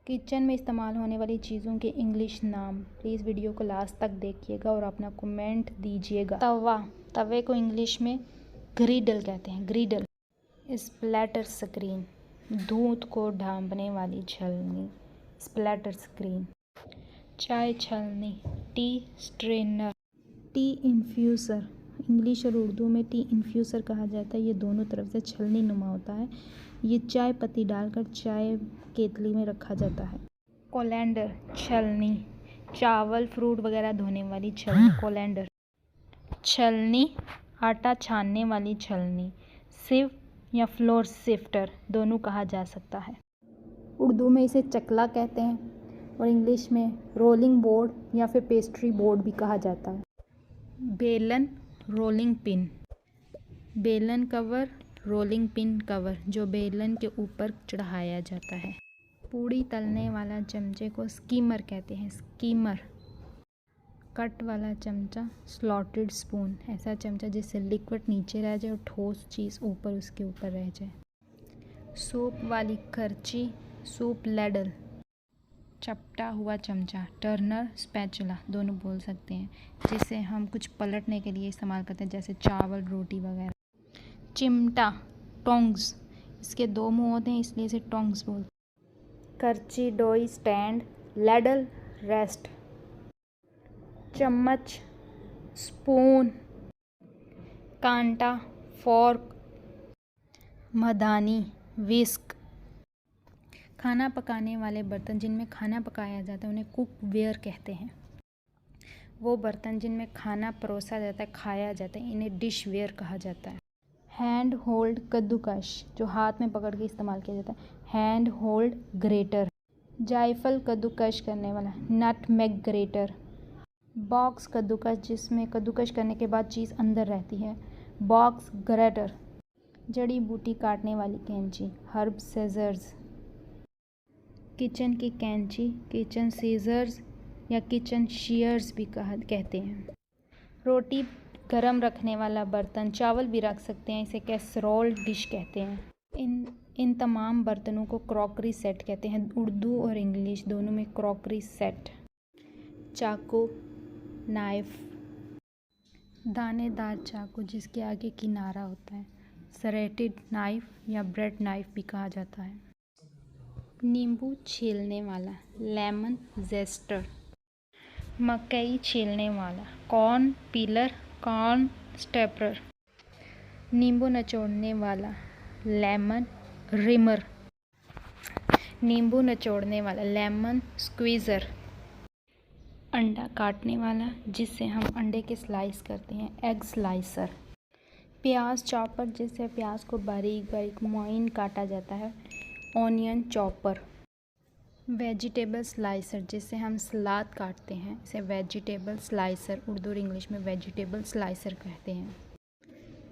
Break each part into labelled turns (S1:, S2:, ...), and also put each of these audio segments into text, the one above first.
S1: Kitchen में इस्तेमाल होने वाली चीज़ों के इंग्लिश नाम। प्लीज़ वीडियो को लास्ट तक देखिएगा और अपना कमेंट दीजिएगा। तवा, तवे को इंग्लिश में ग्रिडल कहते हैं, ग्रिडल। स्प्लैटर स्क्रीन, दूध को ढांपने वाली छलनी, स्प्लैटर स्क्रीन। चाय छलनी, T strainer. T infuser, English और उर्दू में टी इन्फ्यूज़र कहा जाता है। ये दोनों तरफ से छलनी नुमा होता है। ये चाय पत्ती डालकर चाय केतली में रखा जाता है। कोलैंडर, छलनी, चावल फ्रूट वगैरह धोने वाली छलनी, कोलैंडर। छलनी, आटा छानने वाली छलनी, सिव या फ्लोर सिफ्टर दोनों कहा जा सकता है। उर्दू में इसे चकला कहते हैं और इंग्लिश में रोलिंग बोर्ड या फिर पेस्ट्री बोर्ड भी कहा जाता है। बेलन, रोलिंग पिन। बेलन कवर, रोलिंग पिन कवर, जो बेलन के ऊपर चढ़ाया जाता है। पूड़ी तलने वाला चमचे को स्कीमर कहते हैं, स्कीमर। कट वाला चमचा, स्लॉटेड स्पून, ऐसा चमचा जिससे लिक्विड नीचे रह जाए और ठोस चीज़ ऊपर उसके ऊपर रह जाए। सूप वाली करची, सूप लैडल। चपटा हुआ चमचा, टर्नर स्पैचुला दोनों बोल सकते हैं, जिसे हम कुछ पलटने के लिए इस्तेमाल करते हैं, जैसे चावल रोटी वगैरह। चिमटा, टोंग्स, इसके दो मुंह होते हैं इसलिए इसे टोंग्स बोलते हैं। करची डोई स्टैंड, लैडल रेस्ट। चम्मच, स्पून। कांटा, फोर्क। मदानी, विस्क। खाना पकाने वाले बर्तन, जिनमें खाना पकाया जाता है, उन्हें कुकवेयर कहते हैं। वो बर्तन जिनमें खाना परोसा जाता है, खाया जाता है, इन्हें डिशवेयर कहा जाता है। हैंड होल्ड कद्दूकश, जो हाथ में पकड़ के इस्तेमाल किया जाता है, हैंड होल्ड ग्रेटर। जायफल कद्दूकश करने वाला, नटमेग ग्रेटर। बॉक्स कद्दूकश, जिसमें कद्दूकश करने के बाद चीज़ अंदर रहती है, बॉक्स ग्रेटर। जड़ी बूटी काटने वाली कैंची, हर्ब सीजर्स। किचन की कैंची, किचन सीजर्स या किचन शीयर्स भी कहते हैं। रोटी गरम रखने वाला बर्तन, चावल भी रख सकते हैं, इसे कैसरोल डिश कहते हैं। इन तमाम बर्तनों को क्रॉकरी सेट कहते हैं, उर्दू और इंग्लिश दोनों में क्रॉकरी सेट। चाकू, नाइफ, दानेदार चाकू जिसके आगे किनारा होता है, सरेटेड नाइफ या ब्रेड नाइफ भी कहा जाता है। नींबू छीलने वाला, लेमन जेस्टर। मकई छीलने वाला, कॉर्न पीलर, कॉर्न स्टेपलर। नींबू निचोड़ने वाला, लेमन रिमर। नींबू निचोड़ने वाला, लेमन स्क्वीज़र। अंडा काटने वाला, जिससे हम अंडे के स्लाइस करते हैं, एग स्लाइसर। प्याज चॉपर, जिससे प्याज को बारीक बारीक मोइन काटा जाता है, ऑनियन चॉपर। वेजिटेबल स्लाइसर, जिससे हम सलाद काटते हैं, इसे वेजिटेबल स्लाइसर, उर्दू और इंग्लिश में वेजिटेबल स्लाइसर कहते हैं।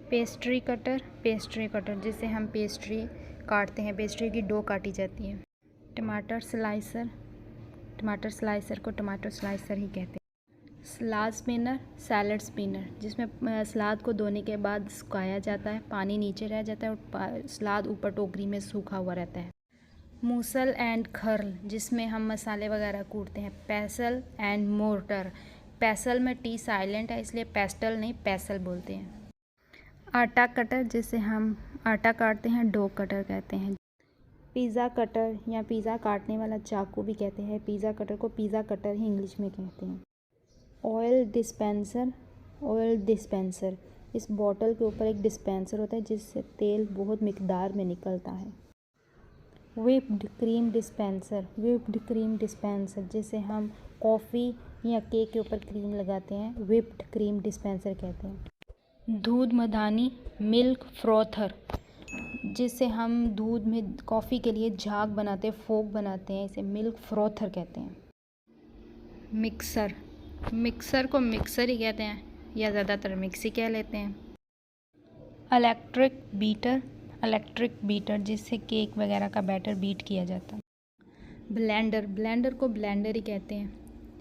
S1: पेस्ट्री कटर, पेस्ट्री कटर जिससे हम पेस्ट्री काटते हैं, पेस्ट्री की डो काटी जाती है। टमाटर स्लाइसर, टमाटर स्लाइसर को टमाटो स्लाइसर ही कहते हैं। सलाद स्पिनर, सैलड स्पिनर, जिसमें सलाद को धोने के बाद सुखाया जाता है, पानी नीचे रह जाता है और सलाद ऊपर टोकरी में सूखा हुआ रहता है। मूसल एंड खर्ल, जिसमें हम मसाले वगैरह कूटते हैं, पेसल एंड मोर्टर, पेसल में टी साइलेंट है इसलिए पेस्टल नहीं पेसल बोलते हैं। आटा कटर, जिससे हम आटा काटते हैं, डो कटर कहते हैं। पिज़्ज़ा कटर या पिज़्ज़ा काटने वाला चाकू भी कहते हैं, पिज़्ज़ा कटर को पिज़्ज़ा कटर ही इंग्लिश में कहते हैं। ऑयल डिस्पेंसर, ऑयल डिस्पेंसर, इस बॉटल के ऊपर एक डिस्पेंसर होता है जिससे तेल बहुत मिकदार में निकलता है। Whipped cream dispenser, whipped cream dispenser, जिसे हम कॉफ़ी या केक के ऊपर क्रीम लगाते हैं, व्हिप्ड क्रीम डिस्पेंसर कहते हैं। दूध मदानी, मिल्क फ्रोथर, जिससे हम दूध में कॉफ़ी के लिए झाग बनाते हैं, फोक बनाते हैं, इसे मिल्क फ्रोथर कहते हैं। मिक्सर, मिक्सर को मिक्सर ही कहते हैं या ज़्यादातर मिक्सी कह लेते हैं। इलेक्ट्रिक बीटर, इलेक्ट्रिक बीटर, जिससे केक वगैरह का बैटर बीट किया जाता है। ब्लेंडर, ब्लेंडर को ब्लेंडर ही कहते हैं,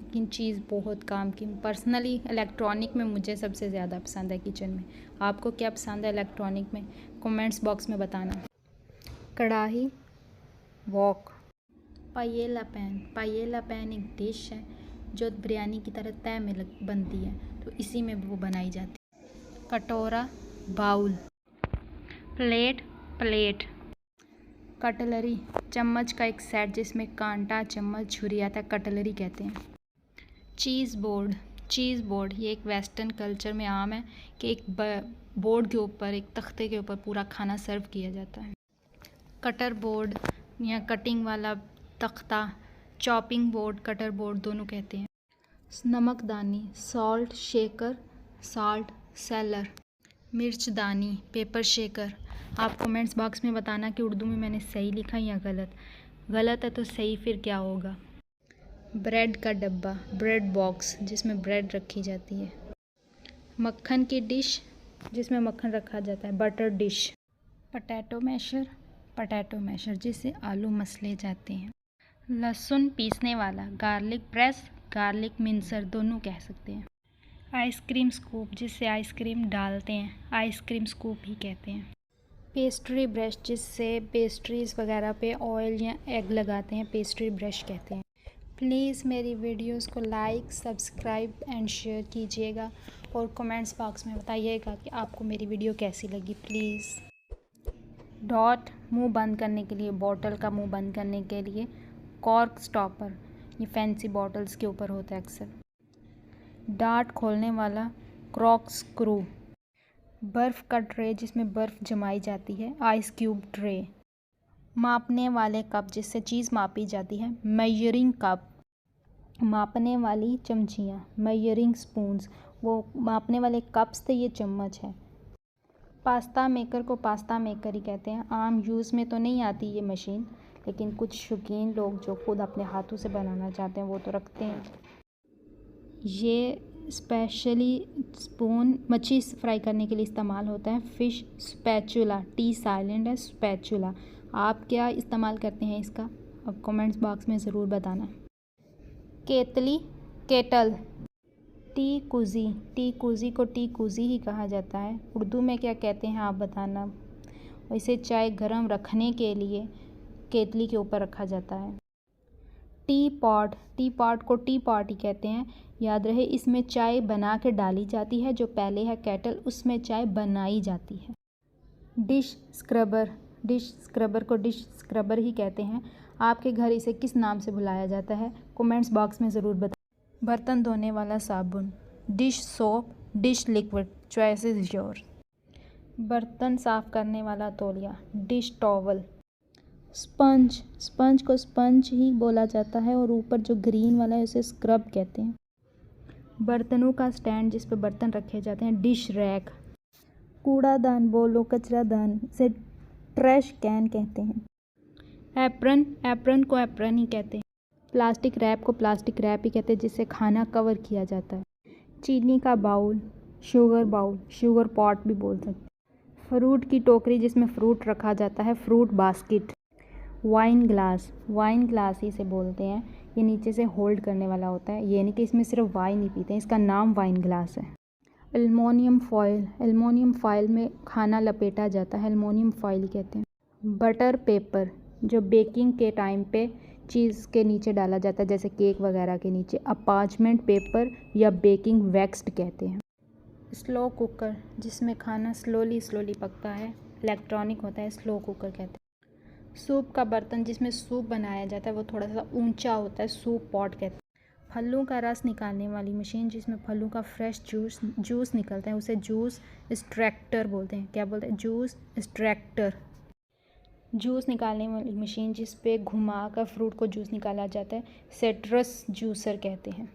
S1: लेकिन चीज़ बहुत काम की। पर्सनली इलेक्ट्रॉनिक में मुझे सबसे ज़्यादा पसंद है किचन में। आपको क्या पसंद है इलेक्ट्रॉनिक में, कमेंट्स बॉक्स में बताना। कढ़ाई, वॉक, पायेला पैन एक डिश है जो बिरयानी की तरह तय में बनती है, तो इसी में वो बनाई जाती है। कटोरा बाउल, प्लेट, कटलरी चम्मच का एक सेट जिसमें कांटा, चम्मच, छुरी आता है, कटलरी कहते हैं। चीज़ बोर्ड ये एक वेस्टर्न कल्चर में आम है कि एक बोर्ड के ऊपर, एक तख्ते के ऊपर पूरा खाना सर्व किया जाता है। कटर बोर्ड या कटिंग वाला तख्ता, चॉपिंग बोर्ड, कटर बोर्ड दोनों कहते हैं। नमकदानी, सॉल्ट शेकर, साल्ट सेलर। मिर्चदानी, पेपर शेकर। आप कमेंट्स बॉक्स में बताना कि उर्दू में मैंने सही लिखा या गलत है तो सही फिर क्या होगा। ब्रेड का डब्बा, ब्रेड बॉक्स जिसमें ब्रेड रखी जाती है। मक्खन की डिश जिसमें मक्खन रखा जाता है, बटर डिश। पटैटो मैशर जिससे आलू मसले जाते हैं। लहसुन पीसने वाला, गार्लिक प्रेस, गार्लिक मिंसर दोनों कह सकते हैं। आइसक्रीम स्कूप जिससे आइसक्रीम डालते हैं, आइसक्रीम स्कूप ही कहते हैं। पेस्ट्री ब्रश जिससे पेस्ट्रीज़ वगैरह पे ऑयल या एग लगाते हैं, पेस्ट्री ब्रश कहते हैं। प्लीज़ मेरी वीडियोस को लाइक, सब्सक्राइब एंड शेयर कीजिएगा और कमेंट्स बॉक्स में बताइएगा कि आपको मेरी वीडियो कैसी लगी प्लीज़। डॉट मुंह बंद करने के लिए, बॉटल का मुंह बंद करने के लिए। कॉर्क स्टॉपर ये फैंसी बॉटल्स के ऊपर होता है अक्सर। डार्ट खोलने वाला, क्रॉक स्क्रू। बर्फ़ का ट्रे जिसमें बर्फ़ जमाई जाती है, आइस क्यूब ट्रे। मापने वाले कप जिससे चीज़ मापी जाती है, मेजरिंग कप। मापने वाली चमचियाँ, मेजरिंग स्पून्स, वो मापने वाले कप्स थे, ये चम्मच है। पास्ता मेकर को पास्ता मेकर ही कहते हैं। आम यूज़ में तो नहीं आती ये मशीन, लेकिन कुछ शौकीन लोग जो खुद अपने हाथों से बनाना चाहते हैं वो तो रखते हैं। ये स्पेशली स्पून मच्छी फ्राई करने के लिए इस्तेमाल होता है। फ़िश स्पैचुला, टी साइलेंट है, स्पैचुला। आप क्या इस्तेमाल करते हैं इसका, अब कमेंट्स बॉक्स में ज़रूर बताना। केतली, केटल। टी कुज़ी को टी कुज़ी ही कहा जाता है। उर्दू में क्या कहते हैं आप बताना। वैसे चाय गर्म रखने के लिए केतली के ऊपर रखा जाता है। टी पॉट को टी पॉट ही कहते हैं। याद रहे इसमें चाय बना के डाली जाती है, जो पहले है केटल उसमें चाय बनाई जाती है। डिश स्क्रबर को डिश स्क्रबर ही कहते हैं। आपके घर इसे किस नाम से बुलाया जाता है, कमेंट्स बॉक्स में ज़रूर बताएं। बर्तन धोने वाला साबुन, dish soap, dish liquid, choice is your. बर्तन साफ़ करने वाला तौलिया, डिश टॉवल। स्पंज को स्पंज ही बोला जाता है और ऊपर जो ग्रीन वाला है उसे स्क्रब कहते हैं। बर्तनों का स्टैंड जिस पर बर्तन रखे जाते हैं, डिश रैक। कूड़ादान बोलो कचरादान, इसे ट्रैश कैन कहते हैं। एप्रन को एप्रन ही कहते हैं। प्लास्टिक रैप को प्लास्टिक रैप ही कहते हैं जिससे खाना कवर किया जाता है। चीनी का बाउल, शुगर पॉट भी बोल सकते हैं। फ्रूट की टोकरी जिसमें फ्रूट रखा जाता है, फ्रूट बास्केट। वाइन ग्लास ही इसे बोलते हैं। ये नीचे से होल्ड करने वाला होता है, ये नहीं कि इसमें सिर्फ वाइन ही पीते हैं, इसका नाम वाइन ग्लास है। एल्युमिनियम फॉयल में खाना लपेटा जाता है, एल्युमिनियम फॉयल ही कहते हैं। बटर पेपर जो बेकिंग के टाइम पे चीज़ के नीचे डाला जाता है, जैसे केक वगैरह के नीचे। अपार्चमेंट पेपर या बेकिंग वैक्स्ड कहते हैं। स्लो कुकर जिसमें खाना स्लोली पकता है, इलेक्ट्रॉनिक होता है, स्लो कुकर कहते हैं। सूप का बर्तन जिसमें सूप बनाया जाता है वो थोड़ा सा ऊंचा होता है, सूप पॉट कहते हैं। फलों का रस निकालने वाली मशीन जिसमें फलों का फ्रेश जूस निकलता है, उसे जूस एक्सट्रैक्टर बोलते हैं। क्या बोलते हैं, जूस एक्सट्रैक्टर। जूस निकालने वाली मशीन जिस पे घुमा कर फ्रूट को जूस निकाला जाता है, सिट्रस जूसर कहते हैं।